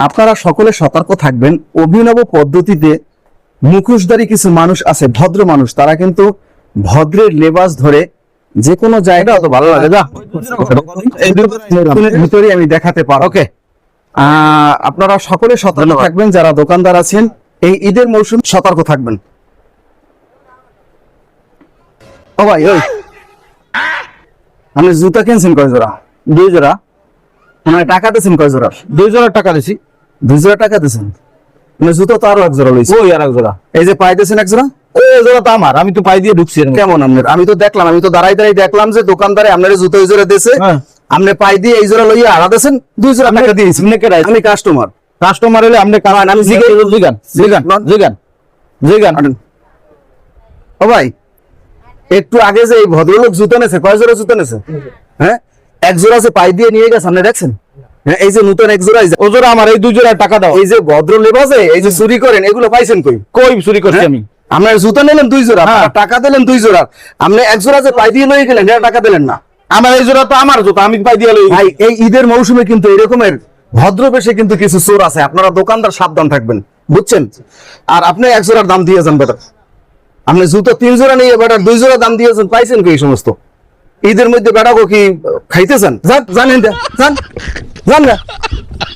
আপনারা সকলে সতর্ক থাকবেন। অভিনব পদ্ধতিতে মুখোশধারী কিছু মানুষ আছে, ভদ্র মানুষ, তারা কিন্তু ভদ্রের লেবাস ধরে যে কোনো জায়গা অত ভালো লাগে যা ভিতরে আমি দেখাতে পারো। ওকে, আপনারা সকলে সতর্ক থাকবেন, যারা দোকানদার আছেন এই ঈদের মৌসুম সতর্ক থাকবেন। ও ভাই, ওই আপনি জুতা কিনছেন কয় জোড়া? 2 জোড়া। মানে টাকা দিয়েছেন কয় জোড়া? 2 জোড়া টাকা দিছি। 2 জোড়া টাকা দিয়েছেন, মানে জুতো তো আরো 1 জোড়া লইছে। ওই আর এক জোড়া। এই যে পাই দিয়েছেন 1 জোড়া, ওই জোড়া তো আমার, আমি তো পাই দিয়ে ঢুকছি। কেমন আপনার? আমি তো দেখলাম, আমি তো দাঁড়াই দাঁড়াই দেখলাম যে দোকানদারে আপনার জুতো এই জোড়া দিয়েছে, আপনি পাই দিয়ে এই জোড়া লইয়া আড়া দিয়েছেন, 2 জোড়া টাকা দিয়েছি। আমি কাস্টমার। কাস্টমার হলে আপনি আমি জিগান জিগান জিগান। ও ভাই, একটু আগে যে এই ভদ্রলোক জুতো নেছে, কয় জোড়া জুতো নেছে? হ্যাঁ, 1 জোড়া যে পাই দিয়ে নিয়ে গেছে, আপনি দেখছেন? হ্যাঁ, এই যে নতুন 1 জোড়া, ও জোড়া আমার, এই 2 জোড়া টাকা দাও। এই যে ভদ্র লেবাসে এই যে চুরি করেন, এগুলো পাইছেন কই? কই চুরি করছি আমি? আপনার জুতো নিলেন 2 জোড়া, টাকা দিলেন 2 জোড়া, আপনি 1 জোড়া যে পাই দিয়ে লয়ে গেলেন, এটা টাকা দিলেন না। আমার এই জোড়া তো আমার জুতো, আমি পাই দিয়ে লই। ভাই, এই ঈদের মৌসুমে কিন্তু এরকমের ভদ্র বেশে কিন্তু কিছু চোর আছে, আপনারা দোকানদার সাবধান থাকবেন, বুঝছেন? আর আপনি 1 জোড়ার দাম দিয়েছেন বেটা, আপনি জুতো 3 জোড়া নিয়ে বেটা 2 জোড়া দাম দিয়েছেন, পাইছেন কি এই সমস্ত? ঈদের মধ্যে বেটা কি খাইতেছেন? জানেন, জান জান না।